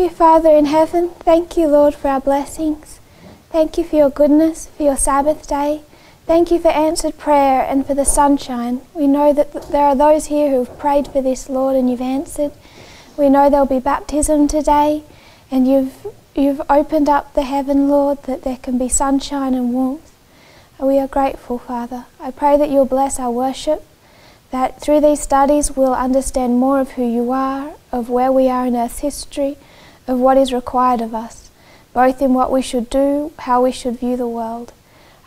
Dear Father in heaven, thank you, Lord, for our blessings. Thank you for your goodness, for your Sabbath day. Thank you for answered prayer and for the sunshine. We know that there are those here who have prayed for this, Lord, and you've answered. We know there'll be baptism today, and you've opened up the heaven, Lord, that there can be sunshine and warmth. And we are grateful, Father. I pray that you'll bless our worship, that through these studies we'll understand more of who you are, of where we are in Earth's history, of what is required of us, both in what we should do, how we should view the world.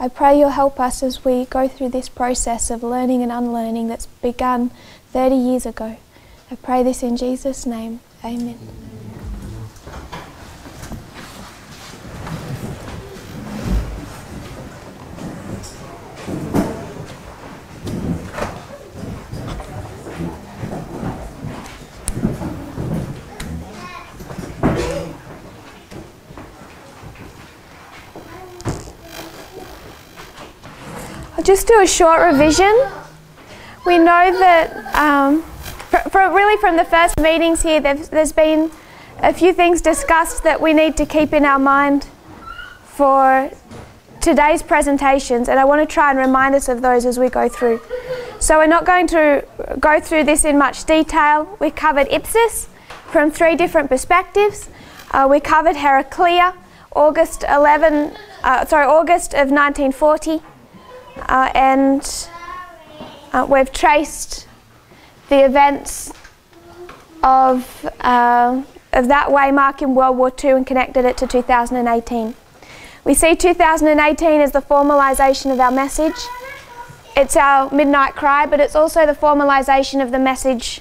I pray you'll help us as we go through this process of learning and unlearning that's begun 30 years ago. I pray this in Jesus' name. Amen. I'll just do a short revision. We know that really from the first meetings here, there's been a few things discussed that we need to keep in our mind for today's presentations, and I want to try and remind us of those as we go through. So we're not going to go through this in much detail. We covered ipsis from 3 different perspectives. We covered Heraclea, August of 1940, and we've traced the events of that waymark in World War II and connected it to 2018. We see 2018 as the formalisation of our message. It's our midnight cry, but it's also the formalisation of the message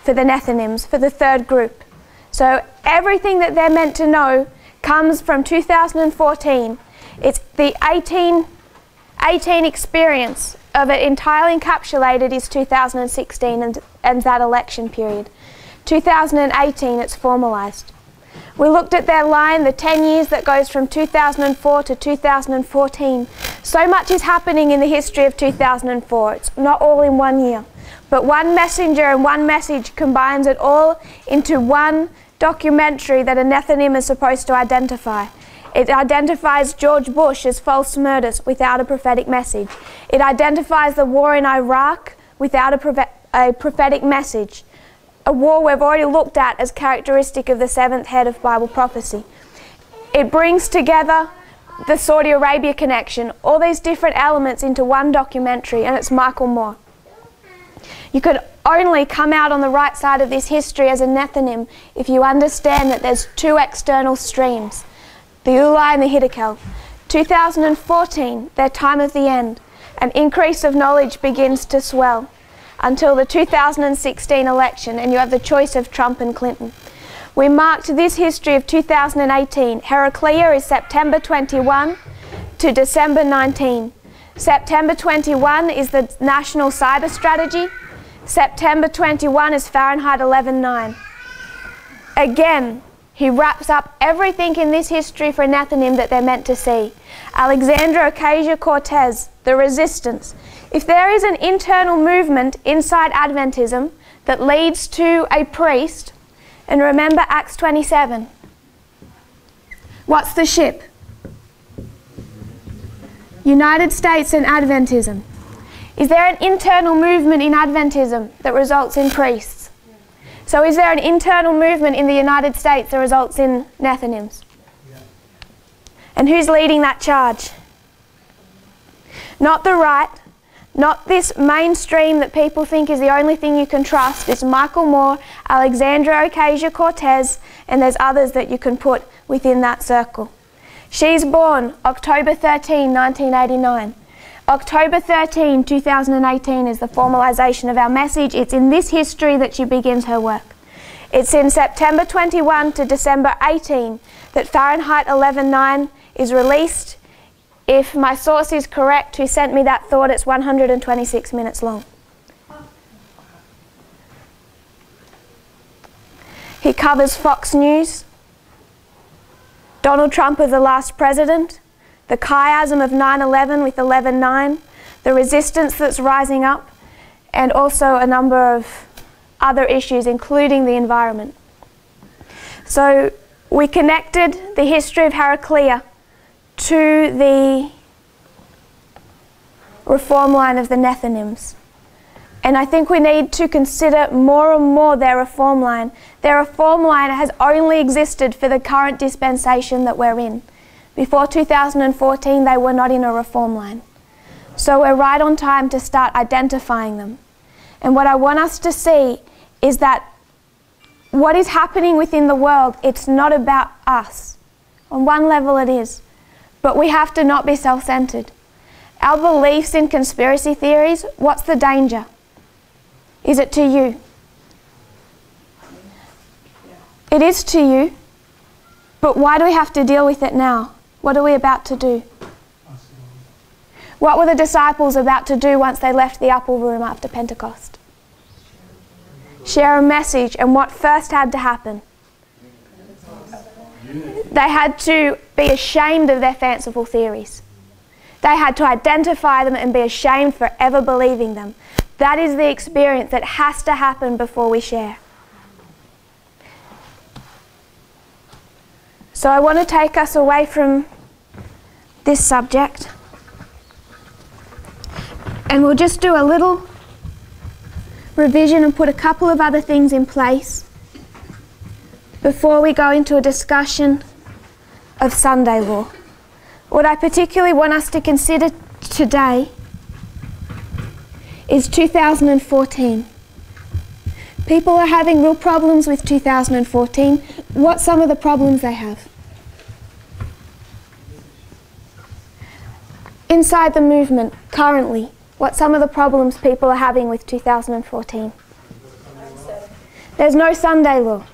for the Nethinims, for the third group. So everything that they're meant to know comes from 2014. It's the 18 experience of it entirely encapsulated is 2016 and that election period. 2018 it's formalised. We looked at their line, the 10 years that goes from 2004 to 2014. So much is happening in the history of 2004. It's not all in one year. But one messenger and one message combines it all into one documentary that a Nethinim is supposed to identify. It identifies George Bush as false murders without a prophetic message. It identifies the war in Iraq without a prophetic message. A war we've already looked at as characteristic of the 7th head of Bible prophecy. It brings together the Saudi Arabia connection, all these different elements into one documentary, and it's Michael Moore. You could only come out on the right side of this history as a Nethinim if you understand that there's 2 external streams, the Ulai and the Hiddekel. 2014, their time of the end, an increase of knowledge begins to swell until the 2016 election, and you have the choice of Trump and Clinton. We marked this history of 2018. Heraclea is September 21 to December 19. September 21 is the National Cyber Strategy. September 21 is Fahrenheit 11.9. Again, he wraps up everything in this history for Nethinim that they're meant to see. Alexandria Ocasio-Cortez, the resistance. If there is an internal movement inside Adventism that leads to a priest, and remember Acts 27, what's the ship? United States and Adventism. Is there an internal movement in Adventism that results in priests? So is there an internal movement in the United States that results in Nethinims? Yeah. And who's leading that charge? Not the right, not this mainstream that people think is the only thing you can trust. It's Michael Moore, Alexandria Ocasio-Cortez, and there's others that you can put within that circle. She's born October 13, 1989. October 13, 2018 is the formalisation of our message. It's in this history that she begins her work. It's in September 21 to December 18 that Fahrenheit 11.9 is released. If my source is correct, who sent me that thought, it's 126 minutes long. He covers Fox News, Donald Trump as the last president, the chiasm of 9/11 with 11.9, the resistance that's rising up, and also a number of other issues, including the environment. So we connected the history of Heraclea to the reform line of the Nethinims. And I think we need to consider more and more their reform line. Their reform line has only existed for the current dispensation that we're in. Before 2014, they were not in a reform line. So we're right on time to start identifying them. And what I want us to see is that what is happening within the world, it's not about us. On one level it is. But we have to not be self-centered. Our beliefs in conspiracy theories, what's the danger? Is it to you? It is to you. But why do we have to deal with it now? What are we about to do? What were the disciples about to do once they left the upper room after Pentecost? Share a message, and what first had to happen? They had to be ashamed of their fanciful theories. They had to identify them and be ashamed for ever believing them. That is the experience that has to happen before we share. So I want to take us away from this subject. And we'll just do a little revision and put a couple of other things in place before we go into a discussion of Sunday law. What I particularly want us to consider today is 2014. People are having real problems with 2014. What's some of the problems they have? Inside the movement, currently, what's some of the problems people are having with 2014? There's no Sunday law.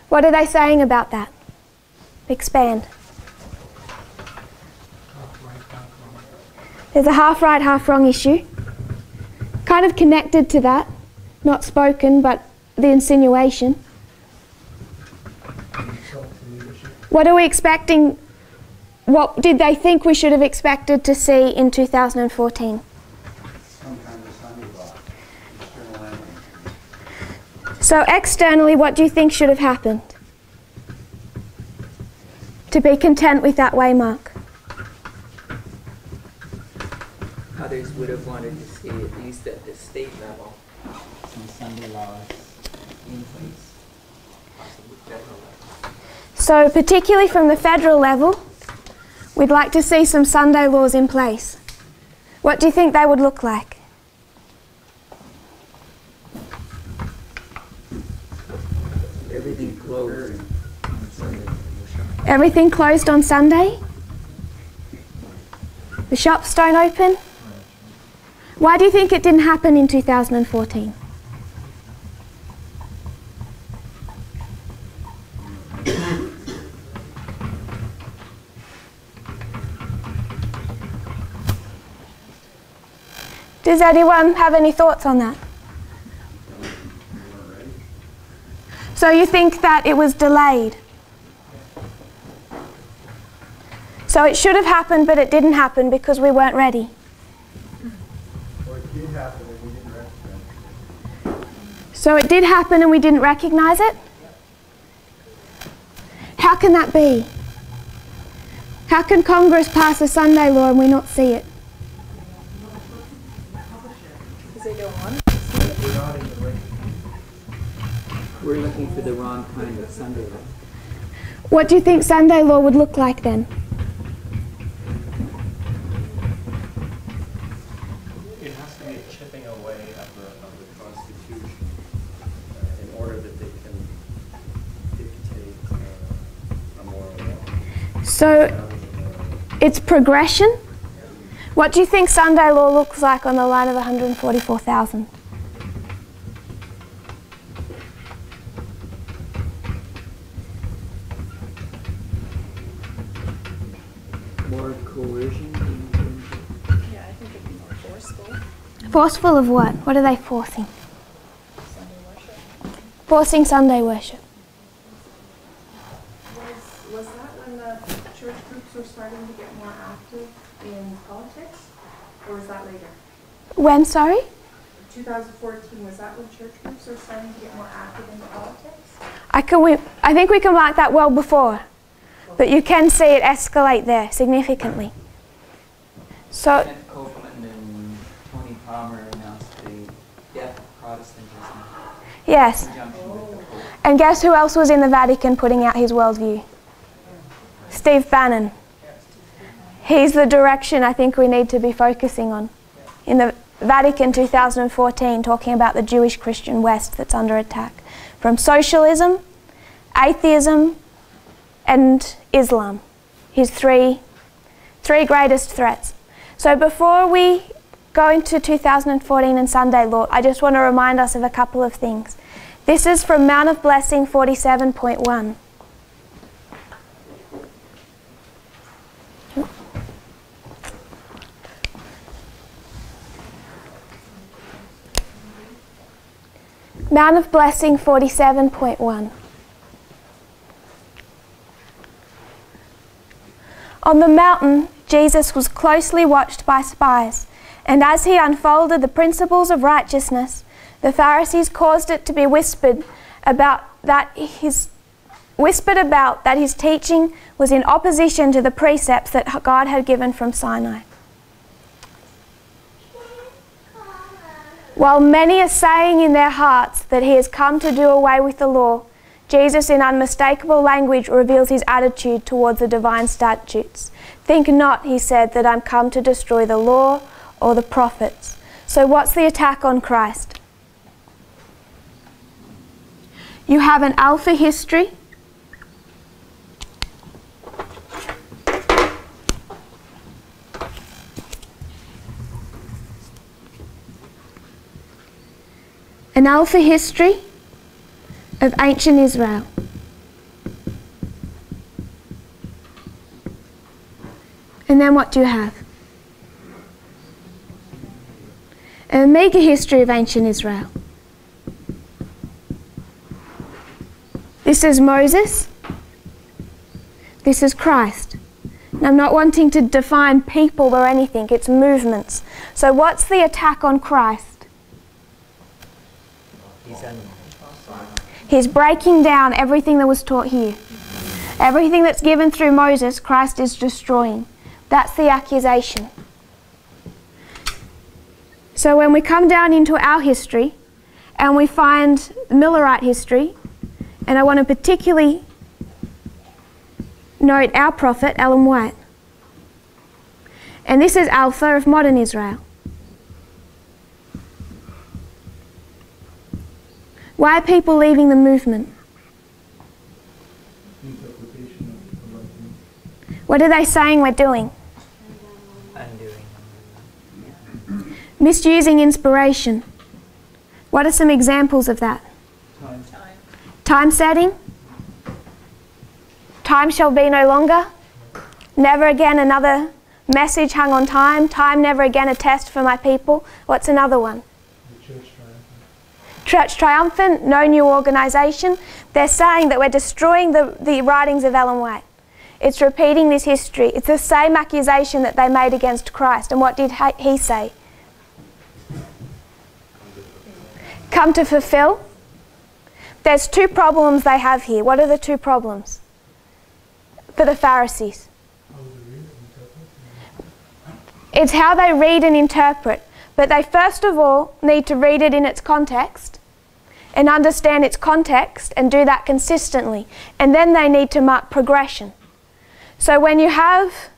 What are they saying about that? Expand. There's a half right, half wrong issue. Kind of connected to that, not spoken, but the insinuation. What are we expecting? What did they think we should have expected to see in 2014? Some kind of Sunday law, external evidence. So externally, what do you think should have happened? To be content with that waymark. Others would have wanted to see, at least at the state level, Some Sunday laws in place. possibly federal level. So particularly from the federal level, we'd like to see some Sunday laws in place. What do you think they would look like? Everything closed on Sunday. Everything closed on Sunday? The shops don't open? Why do you think it didn't happen in 2014? Does anyone have any thoughts on that? So you think that it was delayed? So it should have happened, but it didn't happen because we weren't ready. Or it did happen and we didn't recognize it. So it did happen and we didn't recognize it? How can that be? How can Congress pass a Sunday law and we not see it? We're looking for the wrong kind of Sunday law. What do you think Sunday law would look like then? It has to be a chipping away of the Constitution in order that they can dictate a moral law. So it's progression? What do you think Sunday law looks like on the line of 144,000? More coercion? Yeah, I think it'd be more forceful. Forceful of what? What are they forcing? Sunday worship. Forcing Sunday worship. Was that when the church groups were starting to get more active in politics? Or was that later? When, sorry? 2014, was that when church groups are starting to get more active in politics? I think we can mark that well before, but you can see it escalate there significantly. So, Kenneth Copeland and Tony Palmer announced the death of Protestantism yes. in conjunction with the Pope. And guess who else was in the Vatican putting out his worldview? Steve Bannon. He's the direction I think we need to be focusing on. In the Vatican 2014, talking about the Jewish Christian West that's under attack from socialism, atheism, and Islam. His three greatest threats. So before we go into 2014 and Sunday law, I just want to remind us of a couple of things. This is from Mount of Blessing 47.1. Mount of Blessing 47.1. On the mountain, Jesus was closely watched by spies, and as he unfolded the principles of righteousness, the Pharisees caused it to be whispered about that his teaching was in opposition to the precepts that God had given from Sinai. While many are saying in their hearts that he has come to do away with the law, Jesus in unmistakable language reveals his attitude towards the divine statutes. Think not, he said, that I'm come to destroy the law or the prophets. So what's the attack on Christ? You have an alpha history. An alpha history of ancient Israel. And then what do you have? An omega history of ancient Israel. This is Moses. This is Christ. And I'm not wanting to define people or anything, it's movements. So what's the attack on Christ? He's breaking down everything that was taught here. Everything that's given through Moses, Christ is destroying. That's the accusation. So when we come down into our history and we find the Millerite history, and I want to particularly note our prophet, Ellen White. And this is Alpha of modern Israel. Why are people leaving the movement? What are they saying we're doing? Misusing inspiration. What are some examples of that? Time setting. Time shall be no longer. Never again another message hung on time. Time never again a test for my people. What's another one? Church triumphant, no new organisation. They're saying that we're destroying the writings of Ellen White. It's repeating this history. It's the same accusation that they made against Christ. And what did he say? Come to fulfill. There's two problems they have here. What are the two problems for the Pharisees? It's how they read and interpret. But they first of all need to read it in its context and understand its context and do that consistently. And then they need to mark progression. So when you have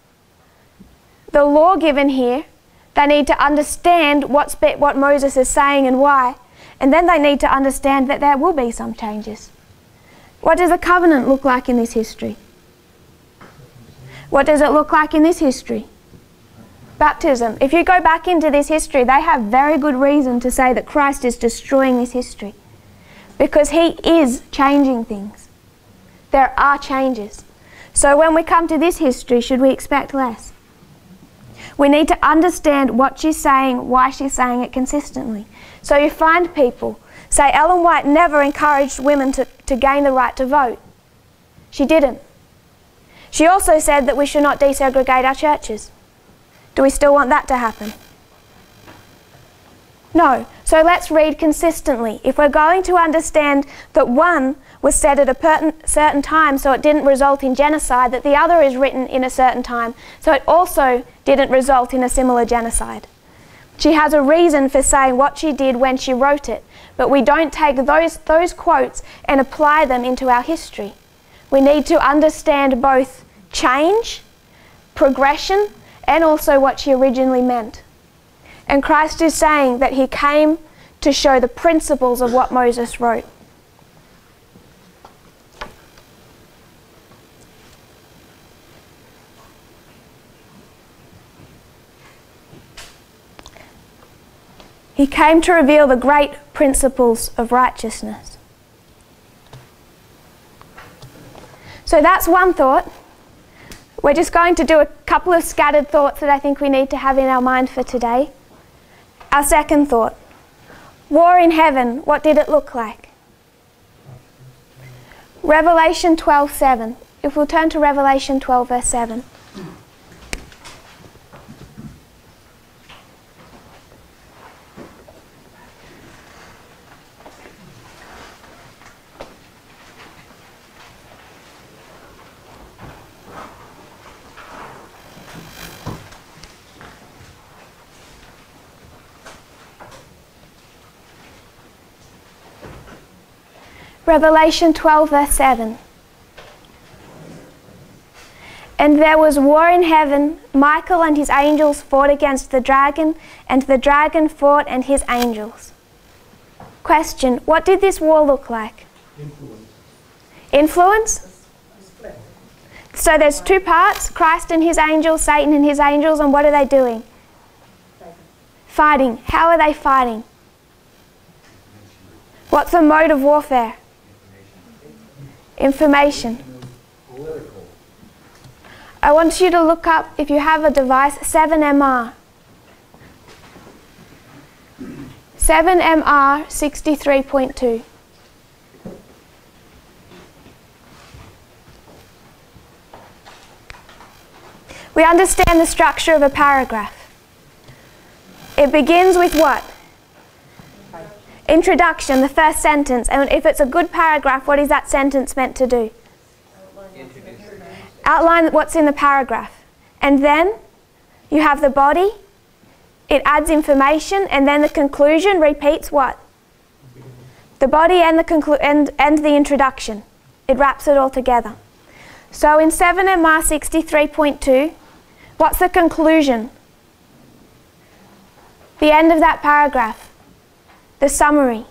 the law given here, they need to understand what Moses is saying and why. And then they need to understand that there will be some changes. What does a covenant look like in this history? What does it look like in this history? Baptism. If you go back into this history, they have very good reason to say that Christ is destroying this history. Because he is changing things. There are changes. So when we come to this history, should we expect less? We need to understand what she's saying, why she's saying it consistently. So you find people say Ellen White never encouraged women to gain the right to vote. She didn't. She also said that we should not desegregate our churches. Do we still want that to happen? No. So let's read consistently. If we're going to understand that one was said at a certain time so it didn't result in genocide, that the other is written in a certain time so it also didn't result in a similar genocide. She has a reason for saying what she did when she wrote it, but we don't take those quotes and apply them into our history. We need to understand both change, progression, and also what she originally meant. And Christ is saying that he came to show the principles of what Moses wrote. He came to reveal the great principles of righteousness. So that's one thought. We're just going to do a couple of scattered thoughts that I think we need to have in our mind for today. Our second thought. War in heaven, what did it look like? Revelation 12:7. If we'll turn to Revelation 12 verse 7. Revelation 12 verse 7. And there was war in heaven. Michael and his angels fought against the dragon, and the dragon fought and his angels. Question, what did this war look like? Influence? So there's two parts, Christ and his angels, Satan and his angels, and what are they doing? Fighting. How are they fighting? What's the mode of warfare? Information. I want you to look up, if you have a device, 7MR. 7MR 63.2. We understand the structure of a paragraph. It begins with what? Introduction, the first sentence. And if it's a good paragraph, what is that sentence meant to do? Outline what's in the paragraph. And then you have the body. It adds information, and then the conclusion repeats what? The body and the introduction. It wraps it all together. So in 7MR 63.2, what's the conclusion? The end of that paragraph. The summary.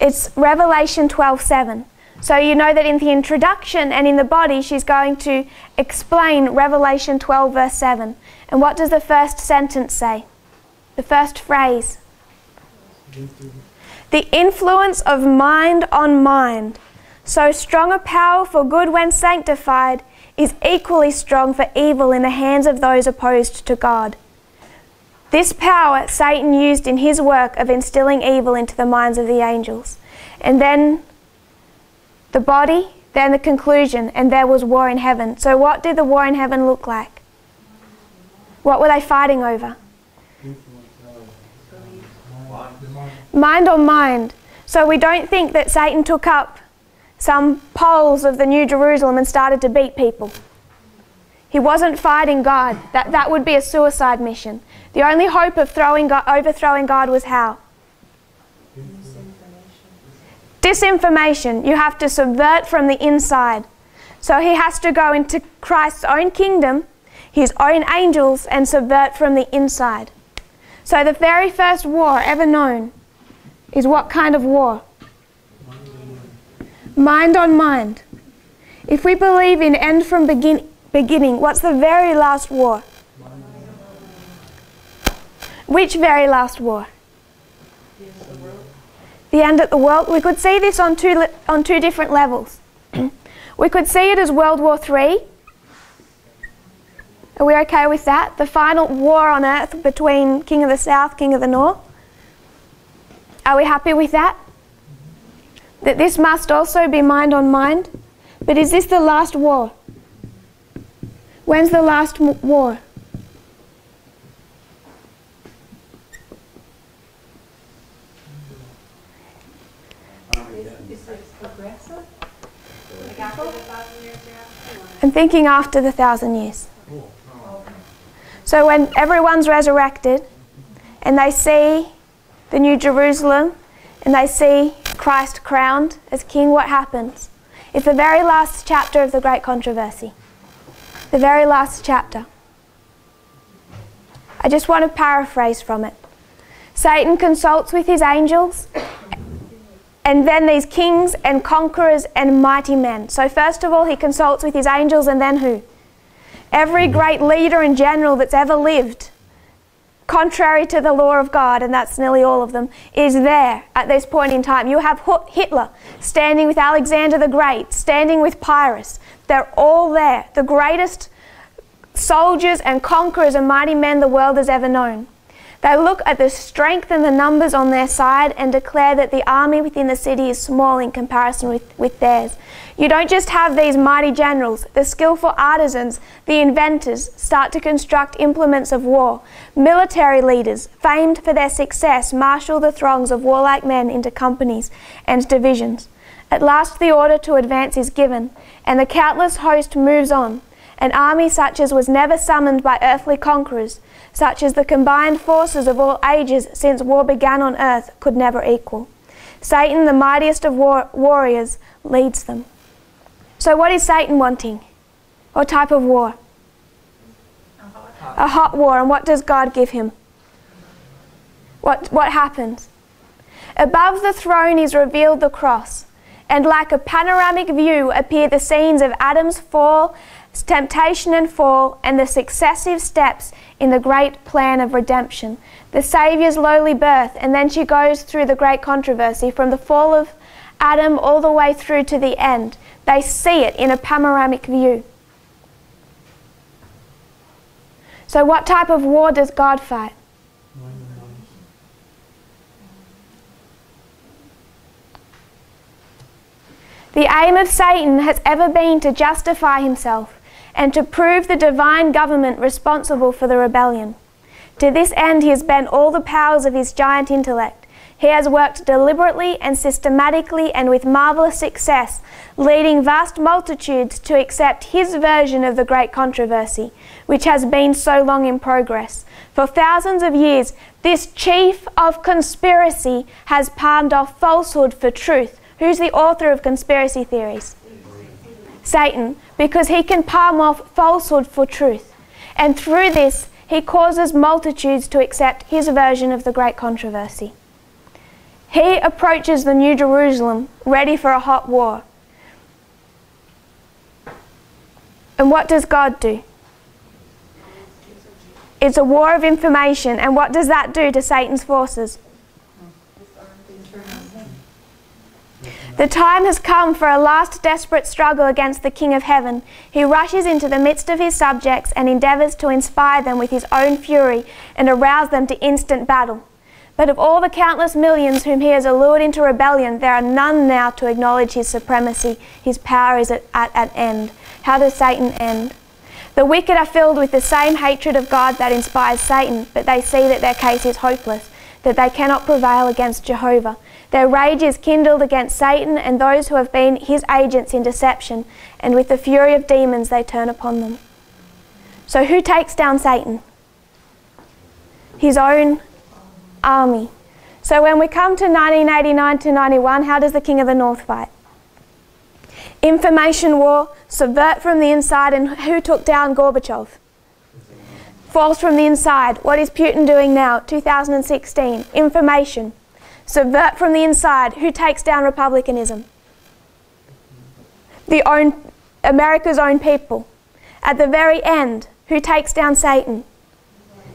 It's Revelation 12:7. So you know that in the introduction and in the body, she's going to explain Revelation 12 verse 7. And what does the first sentence say? The first phrase. The influence of mind on mind, so strong a power for good when sanctified, is equally strong for evil in the hands of those opposed to God. This power Satan used in his work of instilling evil into the minds of the angels. And then the body, then the conclusion, and there was war in heaven. So what did the war in heaven look like? What were they fighting over? Mind on mind. So we don't think that Satan took up some poles of the New Jerusalem and started to beat people. He wasn't fighting God. That would be a suicide mission. The only hope of overthrowing God was how? Disinformation. You have to subvert from the inside. So he has to go into Christ's own kingdom, his own angels, and subvert from the inside. So the very first war ever known is what kind of war? Mind on mind. If we believe in end from beginning, what's the very last war? Which very last war? The end of the world. We could see this on two different levels. We could see it as World War III. Are we okay with that? The final war on earth between King of the South, King of the North. Are we happy with that? That this must also be mind on mind. But is this the last war? When's the last war? say it's progressive? Like after the 1,000 years you're asking? I'm thinking after the 1,000 years. So when everyone's resurrected and they see the New Jerusalem and they see Christ crowned as king, what happens? It's the very last chapter of the Great Controversy. The very last chapter. I just want to paraphrase from it. Satan consults with his angels, and then these kings and conquerors and mighty men. So first of all, he consults with his angels, and then who? Every great leader and general that's ever lived, contrary to the law of God, and that's nearly all of them, is there at this point in time. You have Hitler standing with Alexander the Great, standing with Pyrrhus. They're all there. The greatest soldiers and conquerors and mighty men the world has ever known. They look at the strength and the numbers on their side and declare that the army within the city is small in comparison with theirs. You don't just have these mighty generals. The skillful artisans, the inventors, start to construct implements of war. Military leaders, famed for their success, marshal the throngs of warlike men into companies and divisions. At last the order to advance is given, and the countless host moves on. An army such as was never summoned by earthly conquerors, such as the combined forces of all ages since war began on earth could never equal. Satan, the mightiest of warriors, leads them. So what is Satan wanting? What type of war? A hot war. And what does God give him? What happens? Above the throne is revealed the cross, and like a panoramic view appear the scenes of Adam's fall, temptation and fall, and the successive steps in the great plan of redemption. The Saviour's lowly birth, and then she goes through the great controversy from the fall of Adam all the way through to the end. They see it in a panoramic view. So what type of war does God fight? The aim of Satan has ever been to justify himself and to prove the divine government responsible for the rebellion. To this end he has bent all the powers of his giant intellect. He has worked deliberately and systematically and with marvelous success, leading vast multitudes to accept his version of the great controversy, which has been so long in progress. For thousands of years, this chief of conspiracy has palmed off falsehood for truth. Who's the author of conspiracy theories? Satan, because he can palm off falsehood for truth. And through this, he causes multitudes to accept his version of the great controversy. He approaches the New Jerusalem ready for a hot war. And what does God do? It's a war of information. And what does that do to Satan's forces? The time has come for a last desperate struggle against the King of Heaven. He rushes into the midst of his subjects and endeavours to inspire them with his own fury and arouse them to instant battle. But of all the countless millions whom he has allured into rebellion, there are none now to acknowledge his supremacy. His power is at an end. How does Satan end? The wicked are filled with the same hatred of God that inspires Satan, but they see that their case is hopeless, that they cannot prevail against Jehovah. Their rage is kindled against Satan and those who have been his agents in deception, and with the fury of demons they turn upon them. So who takes down Satan? His own army. So when we come to 1989 to 91, how does the King of the North fight? Information war, subvert from the inside, and who took down Gorbachev? False from the inside. What is Putin doing now? 2016. Information. Subvert from the inside. Who takes down republicanism? America's own people. At the very end, who takes down Satan?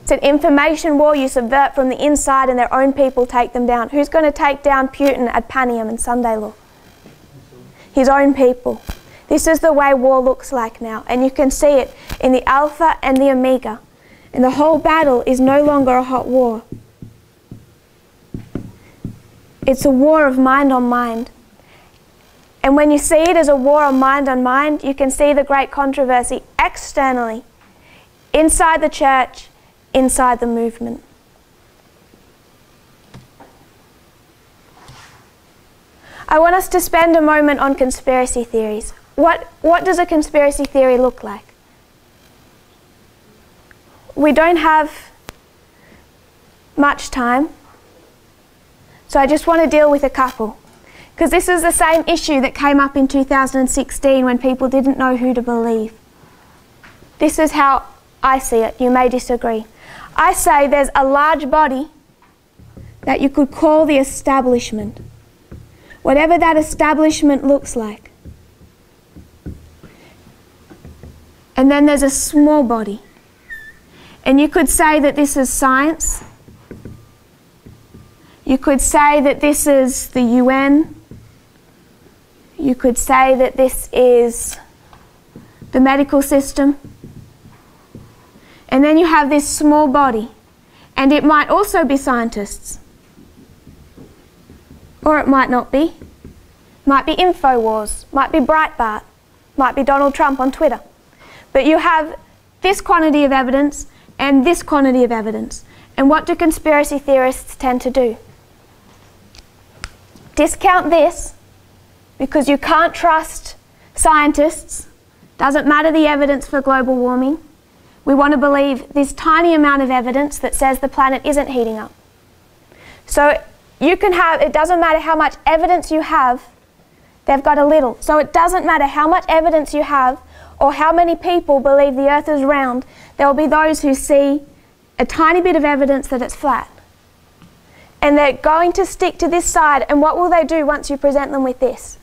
It's an information war. You subvert from the inside and their own people take them down. Who's going to take down Putin at Panium and Sunday Law? His own people. This is the way war looks like now. And you can see it in the Alpha and the Omega. And the whole battle is no longer a hot war. It's a war of mind on mind. And when you see it as a war of mind on mind, you can see the great controversy externally, inside the church, inside the movement. I want want us to spend a moment on conspiracy theories. What does a conspiracy theory look like? We don't have much time, so I just want to deal with a couple. Because this is the same issue that came up in 2016 when people didn't know who to believe. This is how I see it. You may disagree. I say there's a large body that you could call the establishment. Whatever that establishment looks like. And then there's a small body. And you could say that this is science. You could say that this is the UN. You could say that this is the medical system. And then you have this small body. And it might also be scientists. Or it might not be. Might be InfoWars. Might be Breitbart. Might be Donald Trump on Twitter. But you have this quantity of evidence and this quantity of evidence. And what do conspiracy theorists tend to do? Discount this because you can't trust scientists. Doesn't matter the evidence for global warming. We want to believe this tiny amount of evidence that says the planet isn't heating up. So you can have, it doesn't matter how much evidence you have, they've got a little. So it doesn't matter how much evidence you have or how many people believe the earth is round, there will be those who see a tiny bit of evidence that it's flat. And they're going to stick to this side, and what will they do once you present them with this?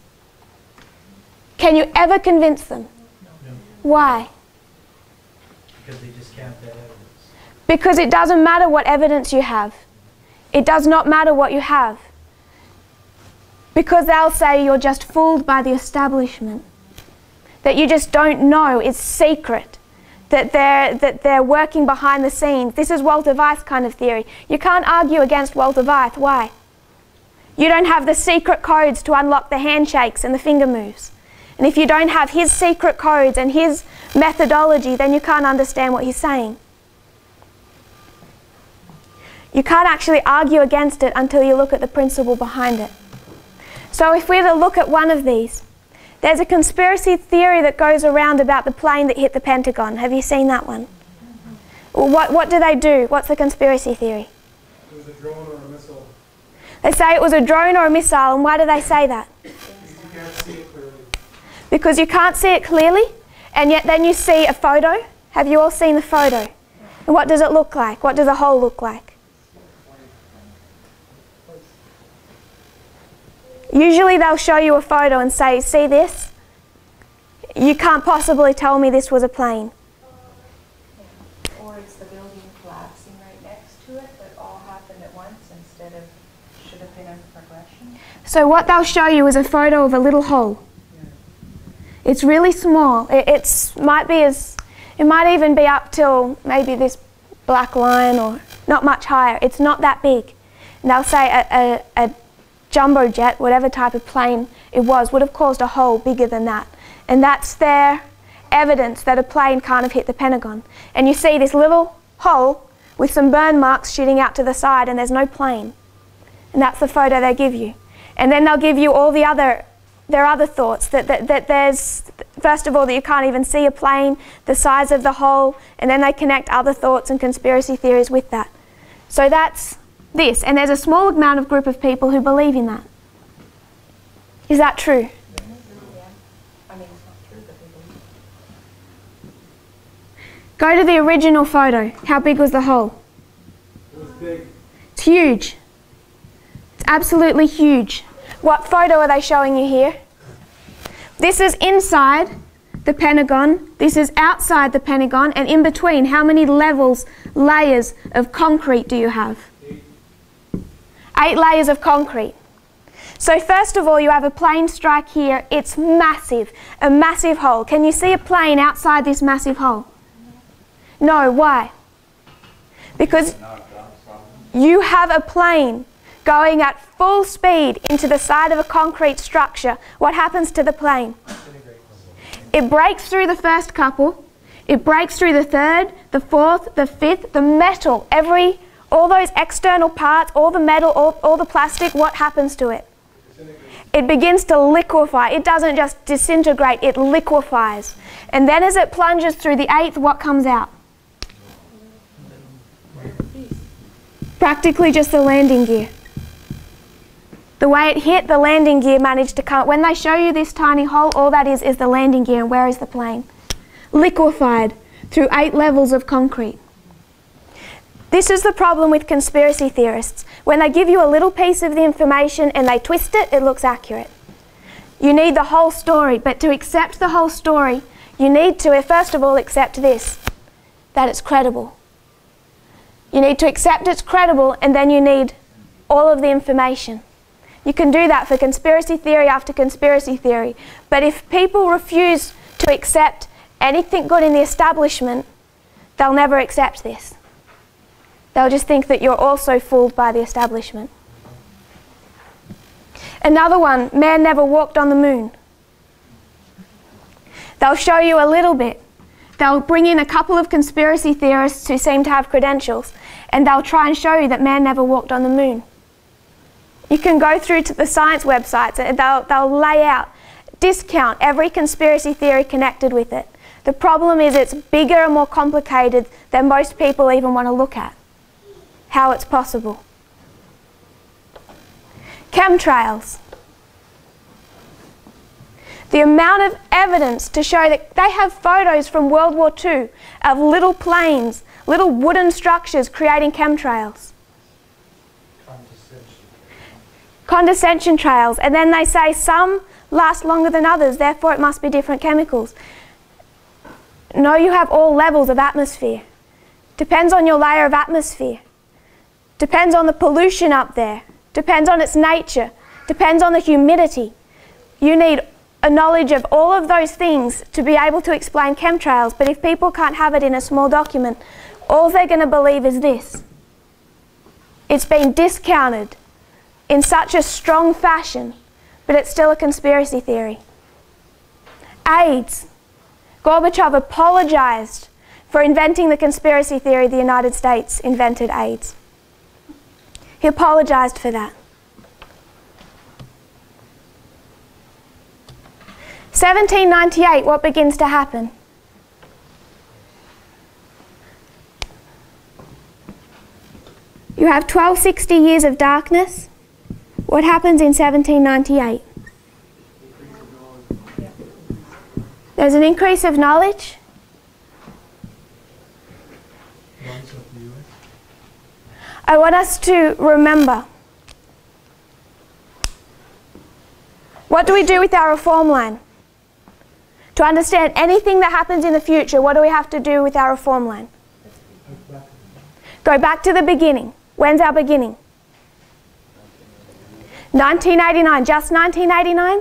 Can you ever convince them? No. Why? Because they discount that evidence. Because it doesn't matter what evidence you have. It does not matter what you have. Because they'll say you're just fooled by the establishment. That you just don't know, it's secret. That they're working behind the scenes. This is Walter Weiss kind of theory. You can't argue against Walter Weiss. Why? You don't have the secret codes to unlock the handshakes and the finger moves. And if you don't have his secret codes and his methodology, then you can't understand what he's saying. You can't actually argue against it until you look at the principle behind it. So if we were to look at one of these, there's a conspiracy theory that goes around about the plane that hit the Pentagon. Have you seen that one? What do they do? What's the conspiracy theory? It was a drone or a missile. They say it was a drone or a missile, and why do they say that? Because you can't see it clearly. Because you can't see it clearly, and yet then you see a photo. Have you all seen the photo? And what does it look like? What does a hole look like? Usually they'll show you a photo and say, see this? You can't possibly tell me this was a plane. Or it's the building collapsing right next to it, that all happened at once instead of should have been a progression. So what they'll show you is a photo of a little hole. It's really small. It might even be up till maybe this black line or not much higher. It's not that big. And they'll say a jumbo jet, whatever type of plane it was, would have caused a hole bigger than that. And that's their evidence that a plane can't have hit the Pentagon. And you see this little hole with some burn marks shooting out to the side, and there's no plane. And that's the photo they give you. And then they'll give you all their other thoughts, that there's, first of all, that you can't even see a plane, the size of the hole, and then they connect other thoughts and conspiracy theories with that. So that's this, and there's a small amount of group of people who believe in that. Is that true? I mean, it's not true, but they believe it. Go to the original photo. How big was the hole? It was big. It's huge. It's absolutely huge. What photo are they showing you here? This is inside the Pentagon. This is outside the Pentagon. And in between, how many levels, layers of concrete do you have? 8 layers of concrete. So first of all, you have a plane strike here. It's massive, a massive hole. Can you see a plane outside this massive hole? No, why? Because you have a plane going at full speed into the side of a concrete structure. What happens to the plane? It breaks through the first couple. It breaks through the third, the fourth, the fifth, the metal, all those external parts, all the metal, all the plastic, what happens to it? it begins to liquefy. It doesn't just disintegrate, it liquefies. And then as it plunges through the eighth, what comes out? Practically just the landing gear. The way it hit, the landing gear managed to come. When they show you this tiny hole, all that is the landing gear. And where is the plane? Liquefied through 8 levels of concrete. This is the problem with conspiracy theorists. When they give you a little piece of the information and they twist it, it looks accurate. You need the whole story, but to accept the whole story, you need to, first of all, accept this, that it's credible. You need to accept it's credible, and then you need all of the information. You can do that for conspiracy theory after conspiracy theory, but if people refuse to accept anything good in the establishment, they'll never accept this. They'll just think that you're also fooled by the establishment. Another one, man never walked on the moon. They'll show you a little bit. They'll bring in a couple of conspiracy theorists who seem to have credentials, and they'll try and show you that man never walked on the moon. You can go through to the science websites and they'll lay out, discount every conspiracy theory connected with it. The problem is it's bigger and more complicated than most people even want to look at. How it's possible. Chemtrails. The amount of evidence to show that they have photos from World War II of little planes, little wooden structures creating chemtrails. Condensation trails. And then they say some last longer than others, therefore it must be different chemicals. No, you have all levels of atmosphere. Depends on your layer of atmosphere. Depends on the pollution up there. Depends on its nature. Depends on the humidity. You need a knowledge of all of those things to be able to explain chemtrails, but if people can't have it in a small document, all they're going to believe is this. It's been discounted in such a strong fashion, but it's still a conspiracy theory. AIDS. Gorbachev apologized for inventing the conspiracy theory the United States invented AIDS. He apologized for that. 1798, what begins to happen? You have 1260 years of darkness. What happens in 1798? There's an increase of knowledge. I want us to remember. What do we do with our reform line? To understand anything that happens in the future, what do we have to do with our reform line? Go back to the beginning. When's our beginning? 1989, just 1989?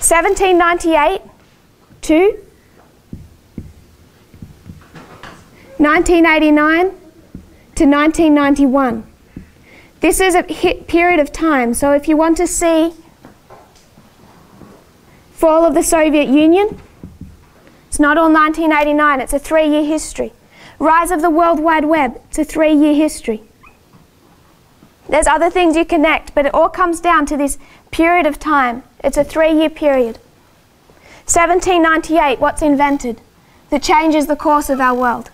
1798 to 1989 to 1991. This is a period of time, so if you want to see fall of the Soviet Union, it's not all 1989, it's a 3-year history. Rise of the World Wide Web, it's a 3-year history. There's other things you connect, but it all comes down to this period of time. It's a 3-year period. 1798, what's invented that changes the course of our world?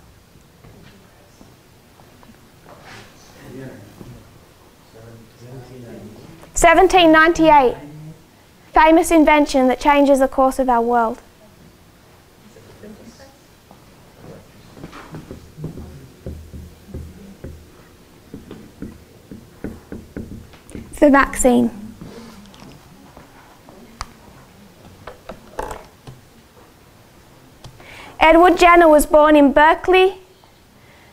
1798, famous invention that changes the course of our world. It's the vaccine. Edward Jenner was born in Berkeley,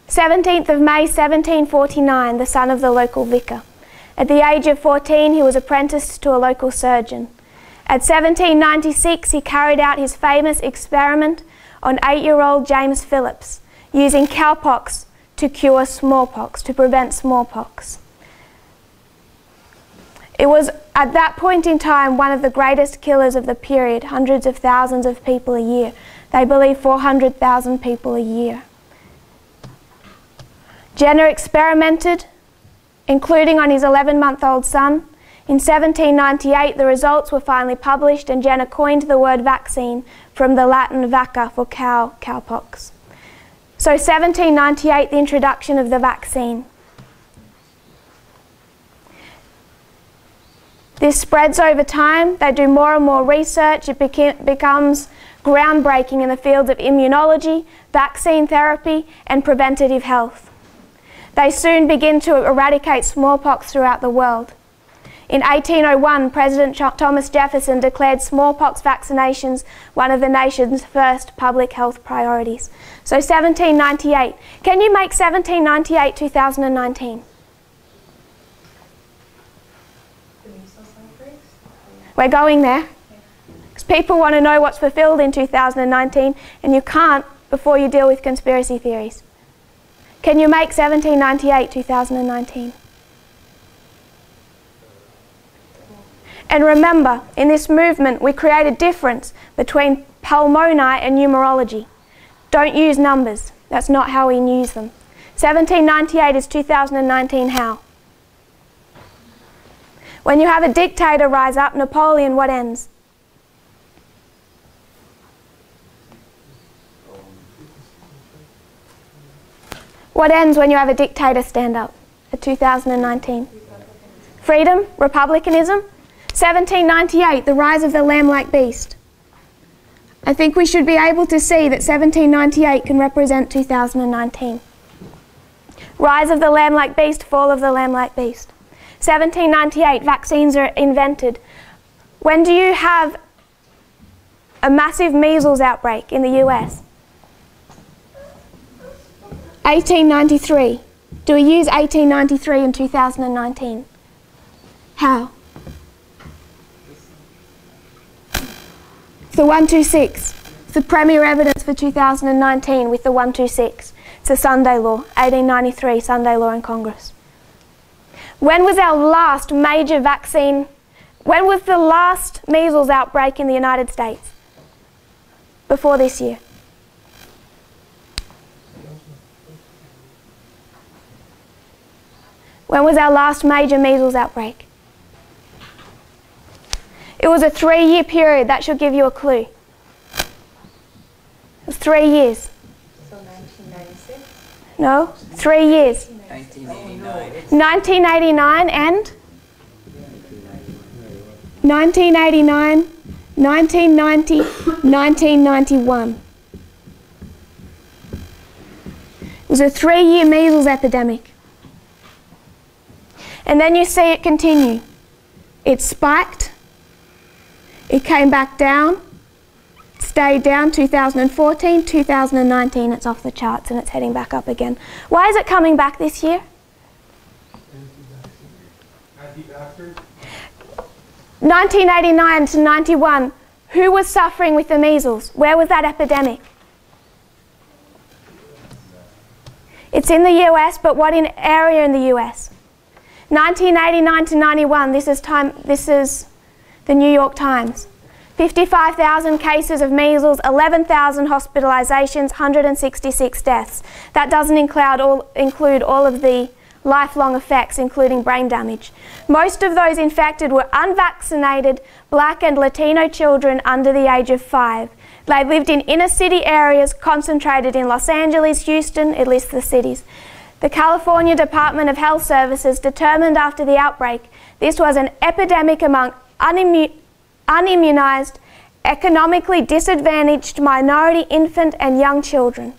17th of May 1749, the son of the local vicar. At the age of 14, he was apprenticed to a local surgeon. At 1796, he carried out his famous experiment on 8-year-old James Phillips, using cowpox to cure smallpox, to prevent smallpox. It was, at that point in time, one of the greatest killers of the period, hundreds of thousands of people a year. They believe 400,000 people a year. Jenner experimented, including on his 11-month-old son. In 1798, the results were finally published, and Jenner coined the word vaccine from the Latin vacca for cow, cowpox. So 1798, the introduction of the vaccine. This spreads over time. They do more and more research. It becomes groundbreaking in the fields of immunology, vaccine therapy, and preventative health. They soon begin to eradicate smallpox throughout the world. In 1801, President Thomas Jefferson declared smallpox vaccinations one of the nation's first public health priorities. So 1798. Can you make 1798 2019? The measles outbreaks? We're going there. Because people want to know what's fulfilled in 2019, and you can't before you deal with conspiracy theories. Can you make 1798 2019? And remember, in this movement, we create a difference between pulmoni and numerology. Don't use numbers. That's not how we use them. 1798 is 2019 how? When you have a dictator rise up, Napoleon, what ends? What ends when you have a dictator stand up at 2019? Freedom? Republicanism? 1798, the rise of the lamb-like beast. I think we should be able to see that 1798 can represent 2019. Rise of the lamb-like beast, fall of the lamb-like beast. 1798, vaccines are invented. When do you have a massive measles outbreak in the US? 1893. Do we use 1893 in 2019? How? The 126. It's the premier evidence for 2019 with the 126. It's the Sunday Law, 1893 Sunday Law in Congress. When was our last major vaccine? When was the last measles outbreak in the United States? Before this year. When was our last major measles outbreak? It was a 3-year period. That should give you a clue. It was 3 years. So 1996? No, 3 years. 1989. 1989 and? 1989, 1990, 1991. It was a 3-year measles epidemic. And then you see it continue. It spiked. It came back down, stayed down 2014, 2019, it's off the charts and it's heading back up again. Why is it coming back this year? Anti-vaxxers? 1989 to 91, who was suffering with the measles? Where was that epidemic? It's in the US, but what area in the US? 1989 to 91, this is the New York Times. 55,000 cases of measles, 11,000 hospitalizations, 166 deaths. That doesn't include all of the lifelong effects, including brain damage. Most of those infected were unvaccinated Black and Latino children under the age of 5. They lived in inner city areas concentrated in Los Angeles, Houston, it lists the cities. The California Department of Health Services determined after the outbreak this was an epidemic among unimmunized, economically disadvantaged minority infant and young children.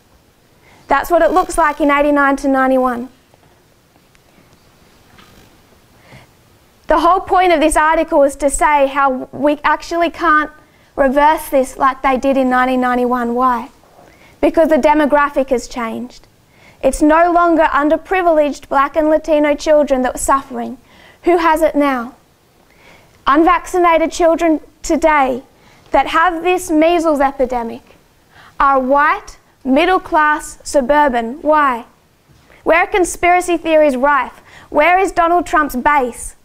That's what it looks like in 89 to 91. The whole point of this article is to say how we actually can't reverse this like they did in 1991. Why? Because the demographic has changed. It's no longer underprivileged Black and Latino children that were suffering. Who has it now? Unvaccinated children today that have this measles epidemic are white, middle-class, suburban. Why? Where are conspiracy theories rife? Where is Donald Trump's base?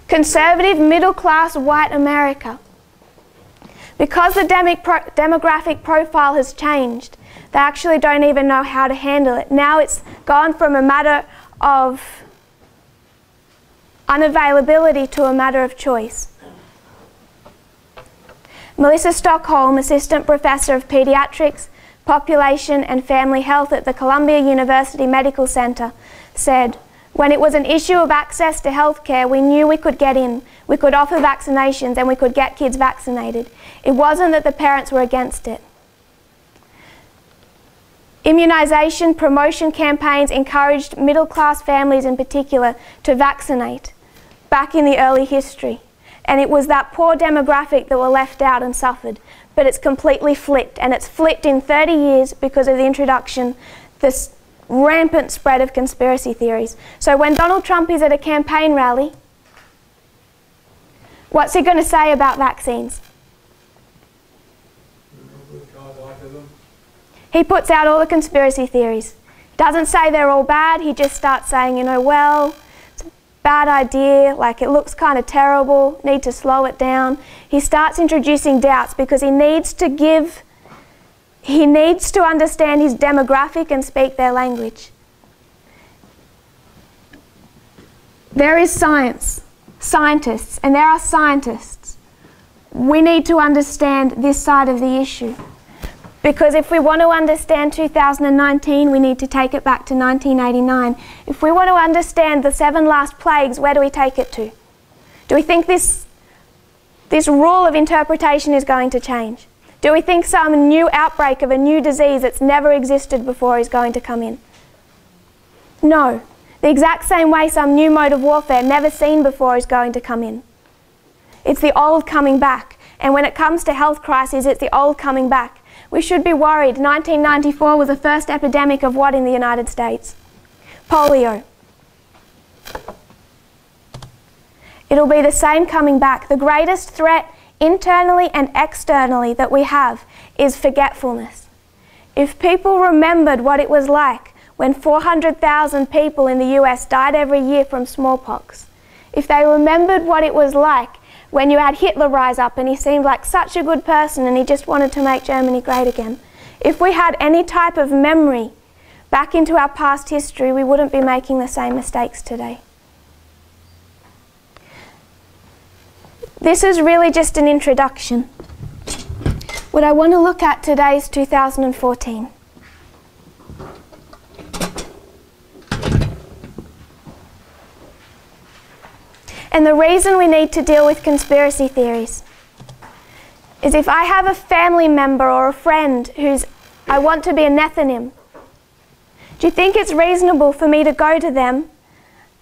Conservative, middle-class, white America. Because the demographic profile has changed, they actually don't even know how to handle it. Now it's gone from a matter of unavailability to a matter of choice. Melissa Stockholm, Assistant Professor of Pediatrics, Population and Family Health at the Columbia University Medical Center, said, "When it was an issue of access to healthcare, we knew we could get in, we could offer vaccinations, and we could get kids vaccinated. It wasn't that the parents were against it." Immunisation promotion campaigns encouraged middle-class families in particular to vaccinate back in the early history. And it was that poor demographic that were left out and suffered. But it's completely flipped, and it's flipped in 30 years because of the introduction, this rampant spread of conspiracy theories. So when Donald Trump is at a campaign rally, what's he going to say about vaccines? He puts out all the conspiracy theories. Doesn't say they're all bad, he just starts saying, you know, well, it's a bad idea, like it looks kind of terrible, need to slow it down. He starts introducing doubts because he needs to understand his demographic and speak their language. There is science, scientists, and there are scientists. We need to understand this side of the issue. Because if we want to understand 2019, we need to take it back to 1989. If we want to understand the 7 last plagues, where do we take it to? Do we think this rule of interpretation is going to change? Do we think some new outbreak of a new disease that's never existed before is going to come in? No. The exact same way some new mode of warfare never seen before is going to come in. It's the old coming back. And when it comes to health crises, it's the old coming back. We should be worried. 1994 was the first epidemic of what in the United States? Polio. It'll be the same coming back. The greatest threat internally and externally that we have is forgetfulness. If people remembered what it was like when 400,000 people in the US died every year from smallpox, if they remembered what it was like when you had Hitler rise up and he seemed like such a good person and he just wanted to make Germany great again. If we had any type of memory back into our past history, we wouldn't be making the same mistakes today. This is really just an introduction. What I want to look at today is 2014. And the reason we need to deal with conspiracy theories is if I have a family member or a friend I want to be a Nethinim, do you think it's reasonable for me to go to them?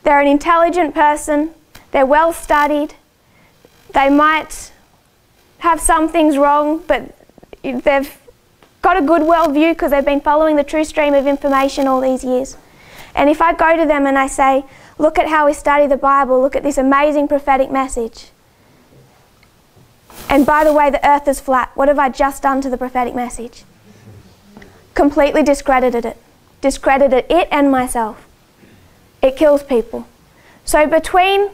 They're an intelligent person, they're well studied, they might have some things wrong, but they've got a good worldview because they've been following the true stream of information all these years. And if I go to them and I say, look at how we study the Bible, look at this amazing prophetic message. And by the way, the earth is flat. What have I just done to the prophetic message? Completely discredited it. Discredited it and myself. It kills people. So between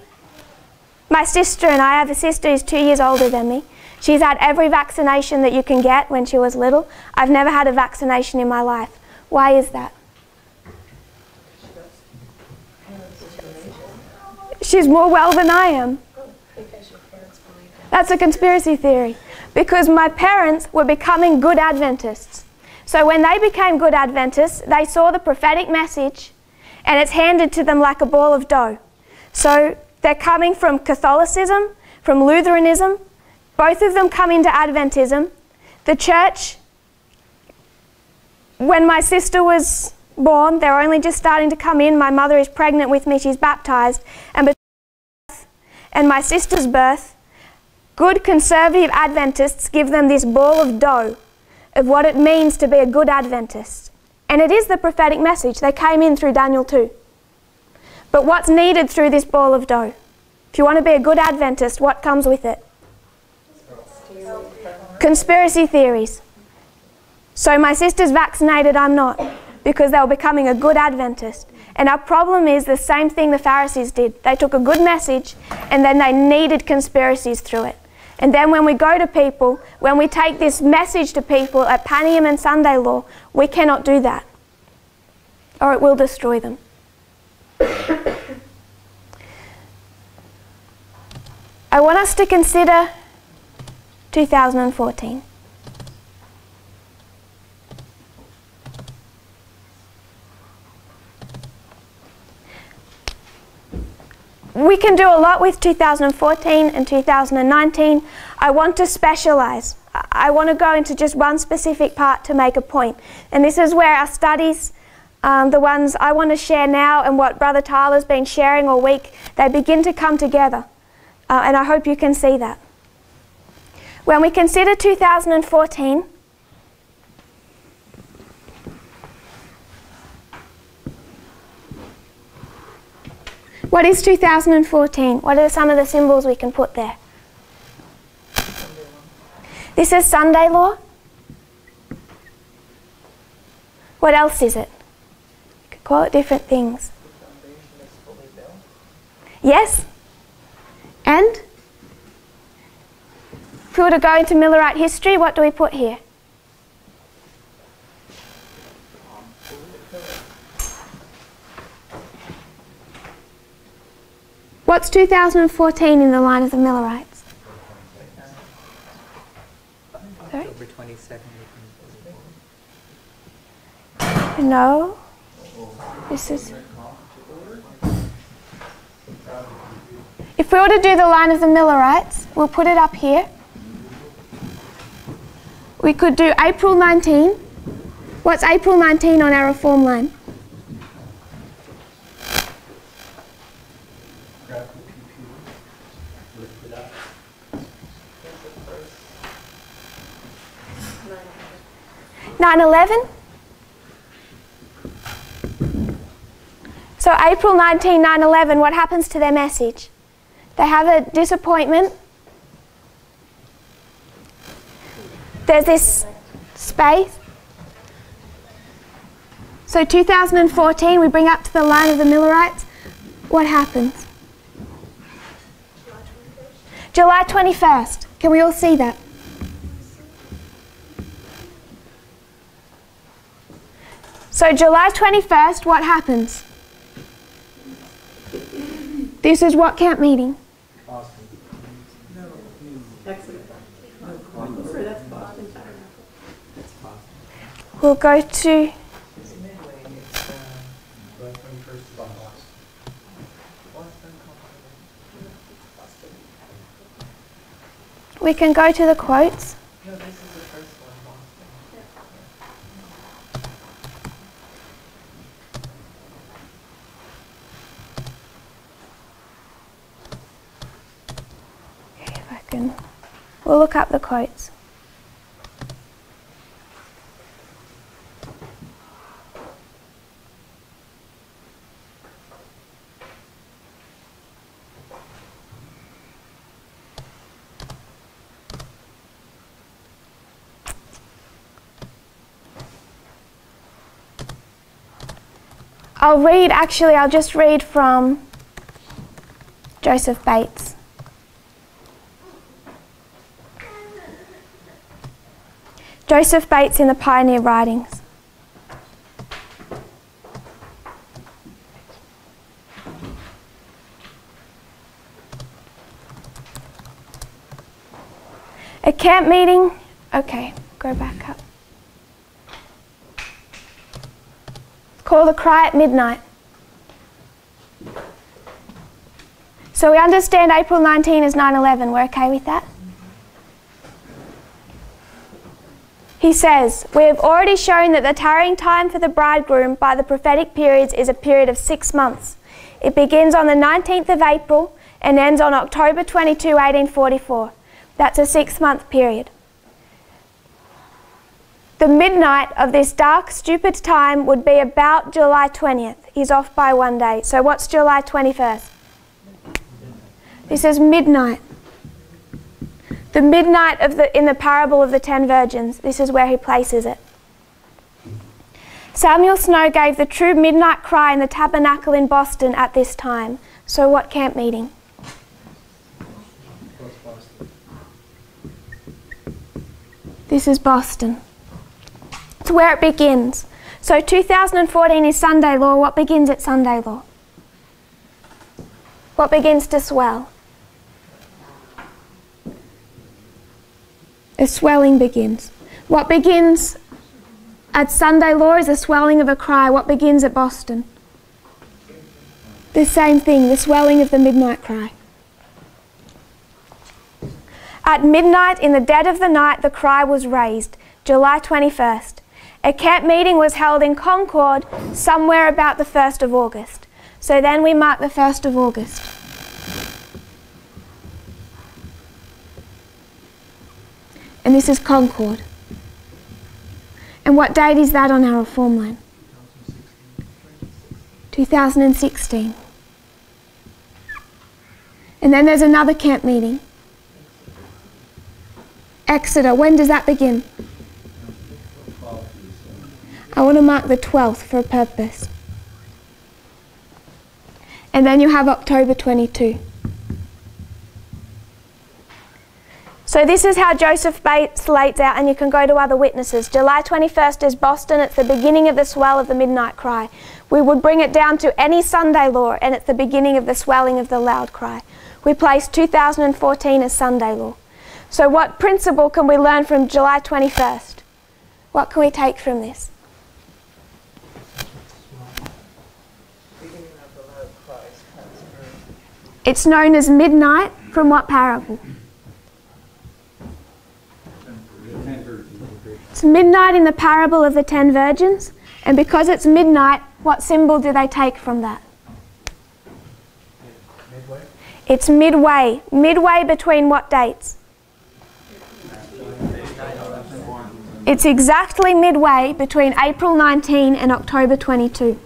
my sister and I have a sister who's 2 years older than me. She's had every vaccination that you can get when she was little. I've never had a vaccination in my life. Why is that? She's more well than I am. That's a conspiracy theory. Because my parents were becoming good Adventists. So when they became good Adventists, they saw the prophetic message and it's handed to them like a ball of dough. So they're coming from Catholicism, from Lutheranism. Both of them come into Adventism. The church, when my sister was born, they're only just starting to come in. My mother is pregnant with me, she's baptized. And between my birth and my sister's birth, good conservative Adventists give them this ball of dough of what it means to be a good Adventist. And it is the prophetic message. They came in through Daniel 2. But what's needed through this ball of dough? If you want to be a good Adventist, what comes with it? Conspiracy theories. So my sister's vaccinated, I'm not, because they were becoming a good Adventist. And our problem is the same thing the Pharisees did. They took a good message and then they needed conspiracies through it. And then when we go to people, when we take this message to people at Panium and Sunday Law, we cannot do that, or it will destroy them. want us to consider 2014. We can do a lot with 2014 and 2019. I want to specialise. I want to go into just one specific part to make a point. And this is where our studies, the ones I want to share now and what Brother Tyler's been sharing all week, they begin to come together. And I hope you can see that. When we consider 2014, what is 2014? What are some of the symbols we can put there? This is Sunday law. What else is it? You could call it different things. Yes? And? If we were to go into Millerite history, what do we put here? What's 2014 in the line of the Millerites? Sorry? October 22nd. No. This is... If we were to do the line of the Millerites, we'll put it up here. We could do April 19. What's April 19 on our reform line? Grab the PP, lift it up. 9/11. So April 19, 9/11, what happens to their message? They have a disappointment. There's this space. So 2014, we bring up to the line of the Millerites. What happens? July 21st. Can we all see that? So July 21st, what happens? This is what camp meeting? We'll go to... It's Midway. It's We can go to the quotes. No, this is the first one, Boston. If I can... We'll look up the quotes. I'll just read from Joseph Bates. Joseph Bates in the Pioneer Writings. A camp meeting, okay, go back up. Call the cry at midnight. So we understand April 19 is 9/11. We're okay with that? He says, we have already shown that the tarrying time for the bridegroom by the prophetic periods is a period of 6 months. It begins on the 19th of April and ends on October 22, 1844. That's a 6-month period. The midnight of this dark, stupid time would be about July 20th. He's off by 1 day. So what's July 21st? This is midnight. The midnight in the parable of the 10 virgins. This is where he places it. Samuel Snow gave the true midnight cry in the tabernacle in Boston at this time. So what camp meeting? This is Boston. It's where it begins. So 2014 is Sunday law. What begins at Sunday law? What begins to swell? A swelling begins. What begins at Sunday Law is a swelling of a cry. What begins at Boston? The same thing, the swelling of the midnight cry. At midnight, in the dead of the night, the cry was raised, July 21st. A camp meeting was held in Concord somewhere about the 1st of August. So then we mark the 1st of August. And this is Concord. And what date is that on our reform line? 2016. And then there's another camp meeting. Exeter, when does that begin? I want to mark the 12th for a purpose. And then you have October 22. So this is how Joseph Bates lays out, and you can go to other witnesses. July 21st is Boston. It's the beginning of the swell of the midnight cry. We would bring it down to any Sunday law, and it's the beginning of the swelling of the loud cry. We place 2014 as Sunday law. So what principle can we learn from July 21st? What can we take from this? It's known as midnight from what parable? It's midnight in the parable of the 10 virgins, and because it's midnight, what symbol do they take from that? Midway? It's midway. Midway between what dates? It's exactly midway between April 19 and October 22.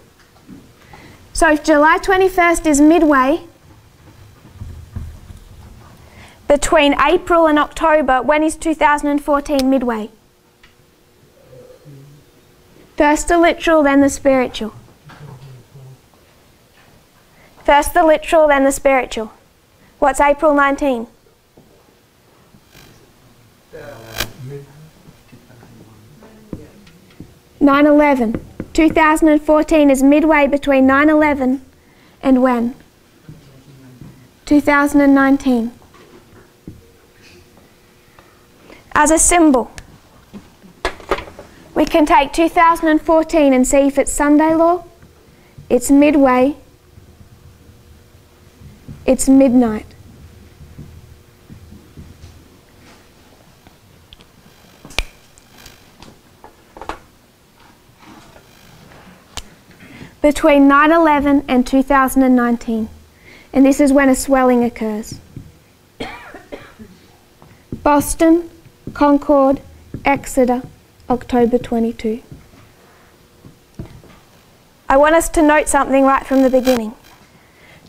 So if July 21st is midway between April and October, when is 2014 midway? First the literal, then the spiritual. First the literal, then the spiritual. What's April 19? – 9/11. 2014 is midway between 9/11 and when? 2019. As a symbol, we can take 2014 and see if it's Sunday law, it's midway, it's midnight. Between 9/11 and 2019, and this is when a swelling occurs. Boston, Concord, Exeter, October 22. I want us to note something right from the beginning.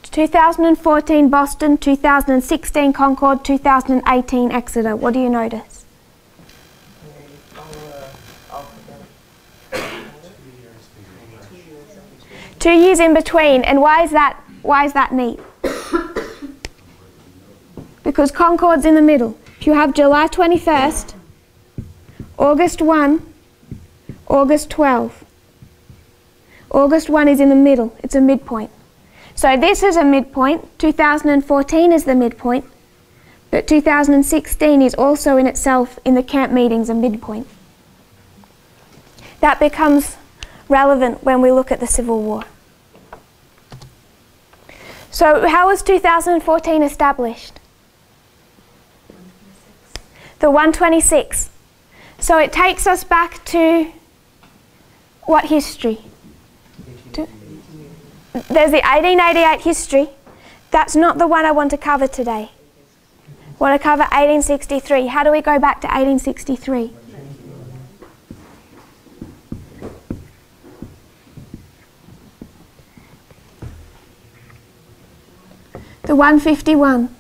2014 Boston, 2016 Concord, 2018 Exeter. What do you notice? 2 years in between, and why is that neat? Because Concord's in the middle. If you have July 21st, August 1, August 12. August 1 is in the middle, it's a midpoint. So this is a midpoint, 2014 is the midpoint, but 2016 is also in itself, in the camp meetings, a midpoint. That becomes relevant when we look at the Civil War. So how was 2014 established? The 126. So it takes us back to what history? There's the 1888 history. That's not the one I want to cover today. I want to cover 1863. How do we go back to 1863? The 151.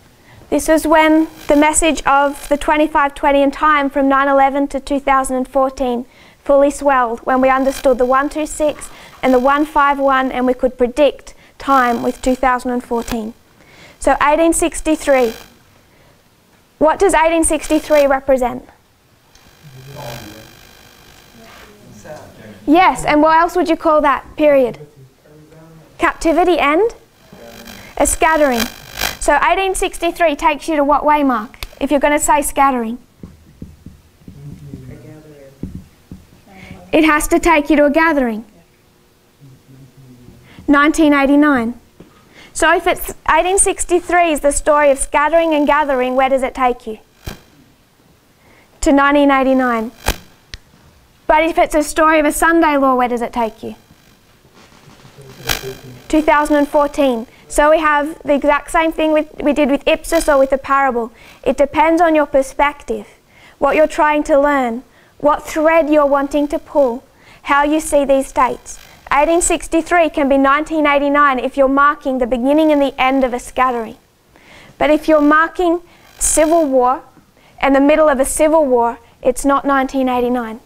This was when the message of the 2520 and time from 9/11 to 2014 fully swelled, when we understood the 126 and the 151, and we could predict time with 2014. So 1863. What does 1863 represent? Yes, and what else would you call that period? Captivity and a scattering. So 1863 takes you to what way mark, if you're going to say scattering? It has to take you to a gathering. 1989. So if it's 1863 is the story of scattering and gathering, where does it take you? To 1989. But if it's a story of a Sunday law, where does it take you? 2014. So we have the exact same thing we did with Ipsos or with the parable. It depends on your perspective, what you're trying to learn, what thread you're wanting to pull, how you see these dates. 1863 can be 1989 if you're marking the beginning and the end of a scattering. But if you're marking civil war and the middle of a civil war, it's not 1989.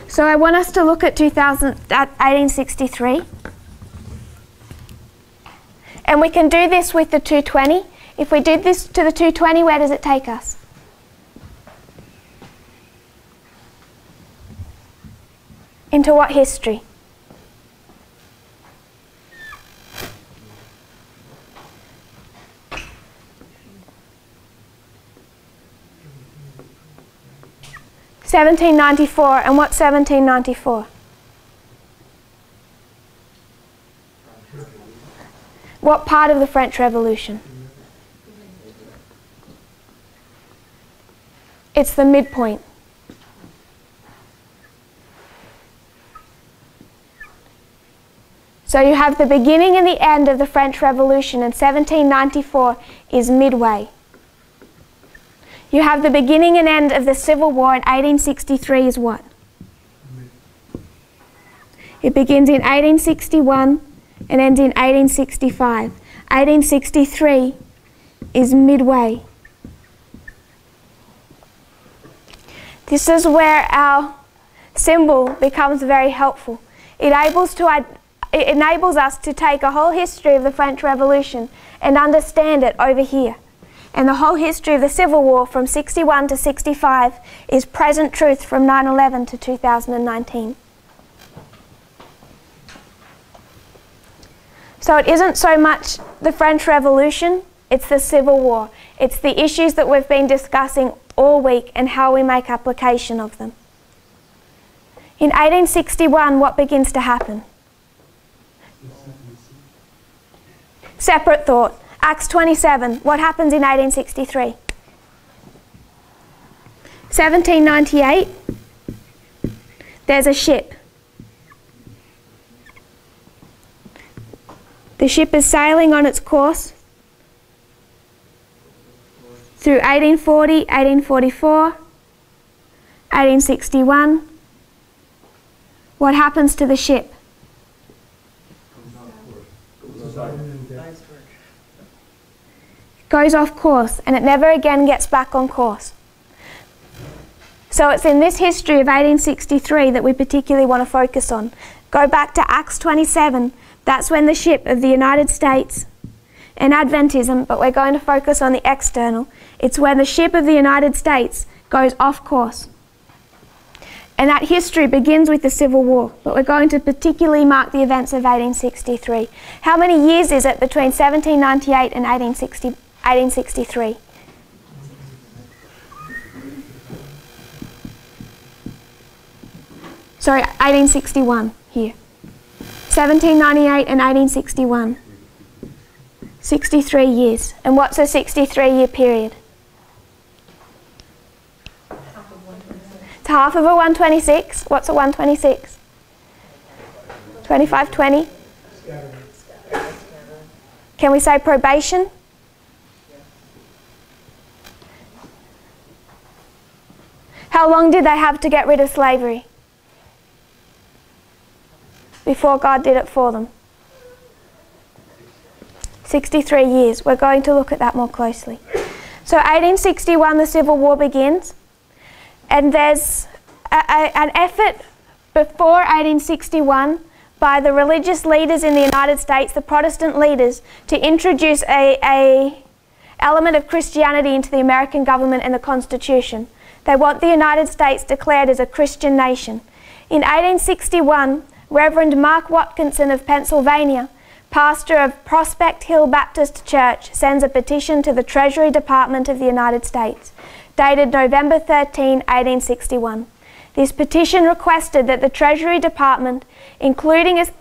So I want us to look at 1863. And we can do this with the 220. If we did this to the 220, where does it take us? Into what history? (1794), and what's 1794? What part of the French Revolution? It's the midpoint. So you have the beginning and the end of the French Revolution, and 1794 is Midway. You have the beginning and end of the Civil War, and 1863 is what? It begins in 1861 and ends in 1865. 1863 is Midway. This is where our symbol becomes very helpful. It enables us to take a whole history of the French Revolution and understand it over here. And the whole history of the Civil War from 61 to 65 is present truth from 9/11 to 2019. So it isn't so much the French Revolution, it's the Civil War. It's the issues that we've been discussing all week and how we make application of them. In 1861, what begins to happen? Separate thought. Acts 27. What happens in 1863? 1798. There's a ship. The ship is sailing on its course through 1840, 1844, 1861. What happens to the ship? Goes off course, and it never again gets back on course. So it's in this history of 1863 that we particularly want to focus on. Go back to Acts 27. That's when the ship of the United States and Adventism, but we're going to focus on the external. It's when the ship of the United States goes off course. And that history begins with the Civil War, but we're going to particularly mark the events of 1863. How many years is it between 1798 and 1863? Sorry, 1861 here. 1798 and 1861. 63 years. And what's a 63-year period? It's half of a 126. What's a 126? 25/20. Can we say probation? How long did they have to get rid of slavery before God did it for them? 63 years. We're going to look at that more closely. So 1861, the Civil War begins. And there's an effort before 1861 by the religious leaders in the United States, the Protestant leaders, to introduce a element of Christianity into the American government and the Constitution. They want the United States declared as a Christian nation. In 1861, Reverend Mark Watkinson of Pennsylvania, pastor of Prospect Hill Baptist Church, sends a petition to the Treasury Department of the United States, dated November 13, 1861. This petition requested that the Treasury Department includes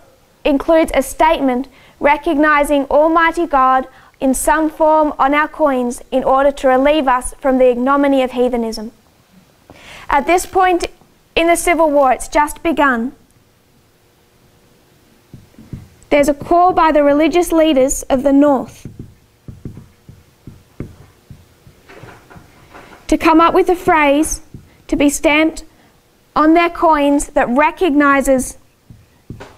a statement recognizing Almighty God in some form on our coins in order to relieve us from the ignominy of heathenism. At this point in the Civil War, it's just begun. There's a call by the religious leaders of the North to come up with a phrase to be stamped on their coins that recognizes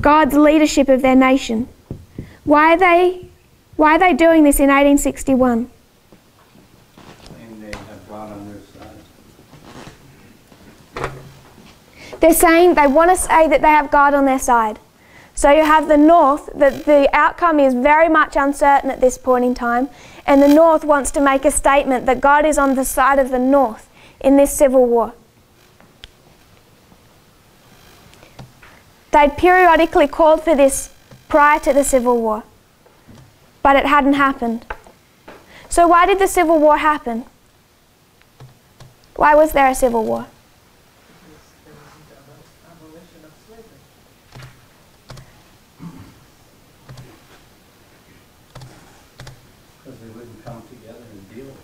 God's leadership of their nation. Why are they doing this in 1861? Saying they have God on their side. They're saying they want to say that they have God on their side. So you have the North, that the outcome is very much uncertain at this point in time, and the North wants to make a statement that God is on the side of the North in this civil war. They'd periodically called for this prior to the Civil War, but it hadn't happened. So why did the Civil War happen? Why was there a Civil War? Because they wouldn't come together and deal with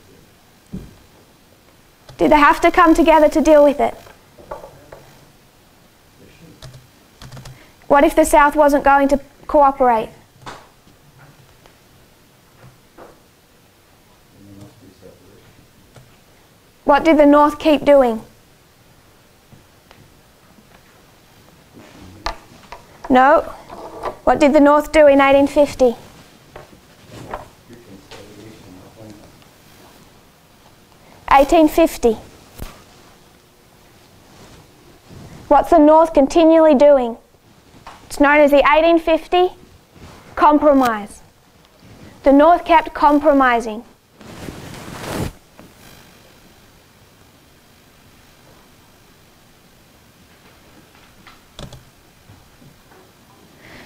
it. Did they have to come together to deal with it? What if the South wasn't going to cooperate? There must be separation. What did the North keep doing? No. What did the North do in 1850? Reconciliation of homeland. 1850. What's the North continually doing? It's known as the 1850 Compromise. The North kept compromising.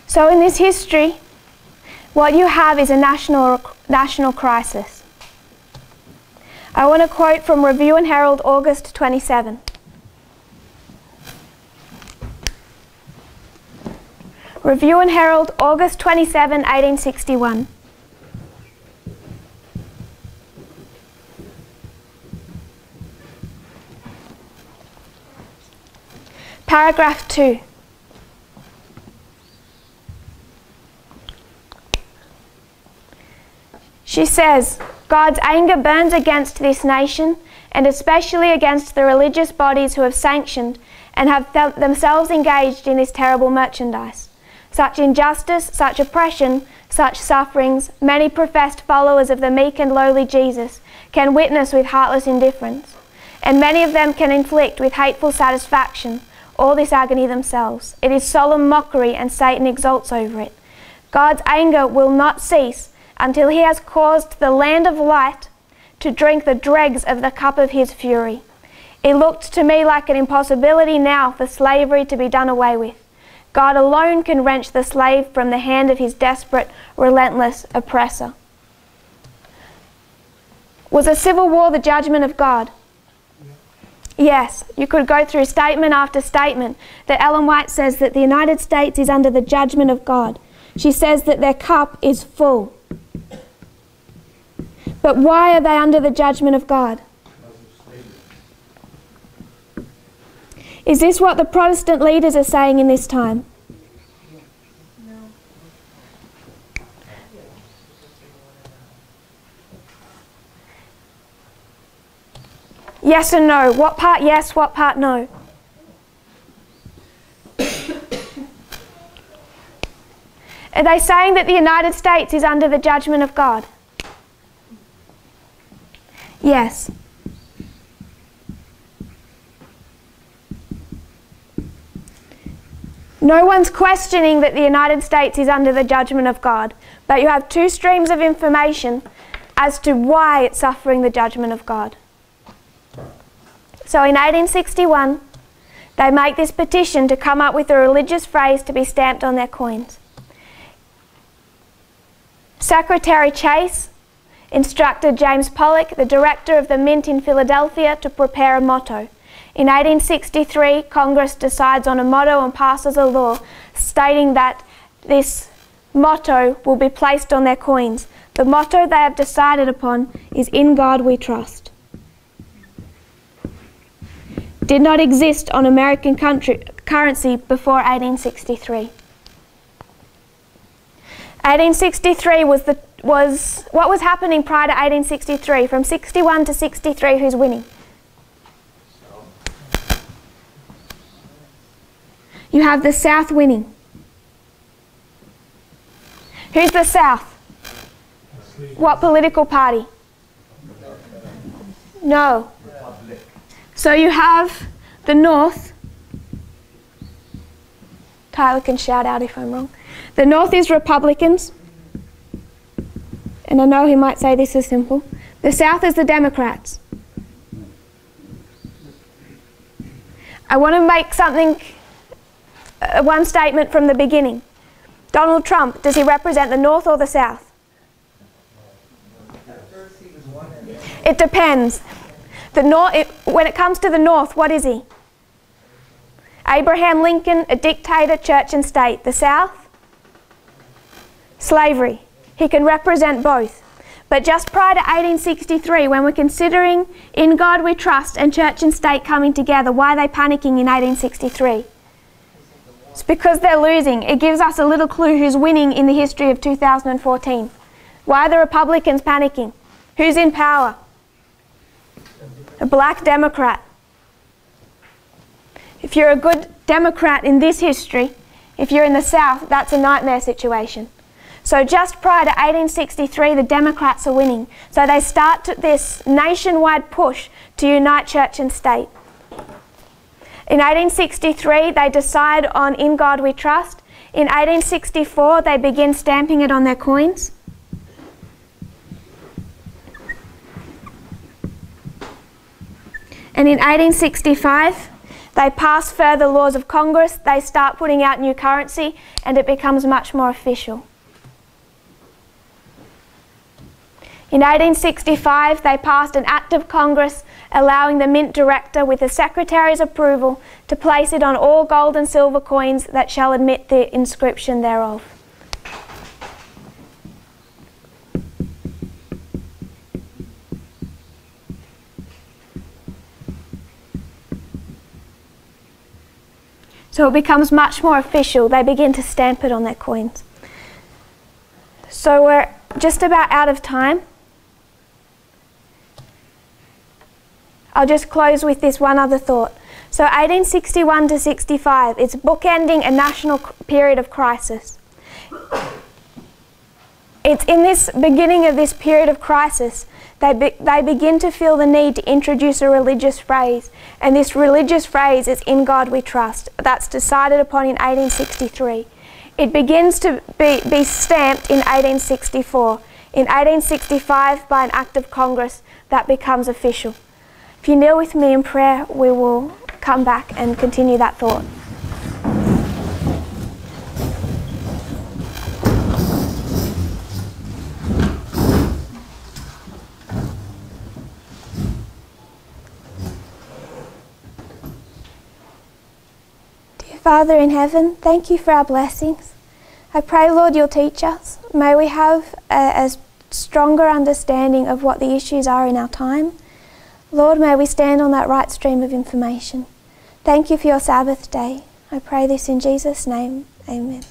So in this history, what you have is a national crisis. I want to quote from Review and Herald, August 27. Review and Herald, August 27, 1861. Paragraph 2. She says, God's anger burns against this nation, and especially against the religious bodies who have sanctioned and have felt themselves engaged in this terrible merchandise. Such injustice, such oppression, such sufferings, many professed followers of the meek and lowly Jesus can witness with heartless indifference, and many of them can inflict with hateful satisfaction all this agony themselves. It is solemn mockery, and Satan exults over it. God's anger will not cease until he has caused the land of light to drink the dregs of the cup of his fury. It looked to me like an impossibility now for slavery to be done away with. God alone can wrench the slave from the hand of his desperate, relentless oppressor. Was a civil war the judgment of God? Yes, you could go through statement after statement that Ellen White says that the United States is under the judgment of God. She says that their cup is full. But why are they under the judgment of God? Is this what the Protestant leaders are saying in this time? No. Yes and no. What part yes, what part no? Are they saying that the United States is under the judgment of God? Yes. No one's questioning that the United States is under the judgment of God, but you have two streams of information as to why it's suffering the judgment of God. So in 1861, they make this petition to come up with a religious phrase to be stamped on their coins. Secretary Chase instructed James Pollock, the director of the Mint in Philadelphia, to prepare a motto. In 1863, Congress decides on a motto and passes a law stating that this motto will be placed on their coins. The motto they have decided upon is "In God We Trust." Did not exist on American currency before 1863. 1863 was what was happening prior to 1863. From 61 to 63, who's winning? You have the South winning. Who's the South? What political party? No. So you have the North. Tyler can shout out if I'm wrong. The North is Republicans. And I know he might say this is simple. The South is the Democrats. I want to make one statement from the beginning. Donald Trump, does he represent the North or the South? It depends. When it comes to the North, what is he? Abraham Lincoln, a dictator, church and state. The South? Slavery. He can represent both. But just prior to 1863, when we're considering "In God We Trust" and church and state coming together, why are they panicking in 1863? It's because they're losing. It gives us a little clue who's winning in the history of 2014. Why are the Republicans panicking? Who's in power? A black Democrat. If you're a good Democrat in this history, if you're in the South, that's a nightmare situation. So just prior to 1863, the Democrats are winning. So they start this nationwide push to unite church and state. In 1863, they decide on "In God We Trust." In 1864, they begin stamping it on their coins. And in 1865, they pass further laws of Congress, they start putting out new currency, and it becomes much more official. In 1865, they passed an Act of Congress allowing the Mint Director, with the Secretary's approval, to place it on all gold and silver coins that shall admit the inscription thereof. So it becomes much more official. They begin to stamp it on their coins. So we're just about out of time. I'll just close with this one other thought. So 1861 to 65, it's bookending a national period of crisis. It's in this beginning of this period of crisis, they begin to feel the need to introduce a religious phrase. And this religious phrase is "In God We Trust." That's decided upon in 1863. It begins to be stamped in 1864. In 1865, by an Act of Congress, that becomes official. If you kneel with me in prayer, we will come back and continue that thought. Father in heaven, thank you for our blessings. I pray, Lord, you'll teach us. May we have a stronger understanding of what the issues are in our time. Lord, may we stand on that right stream of information. Thank you for your Sabbath day. I pray this in Jesus' name. Amen.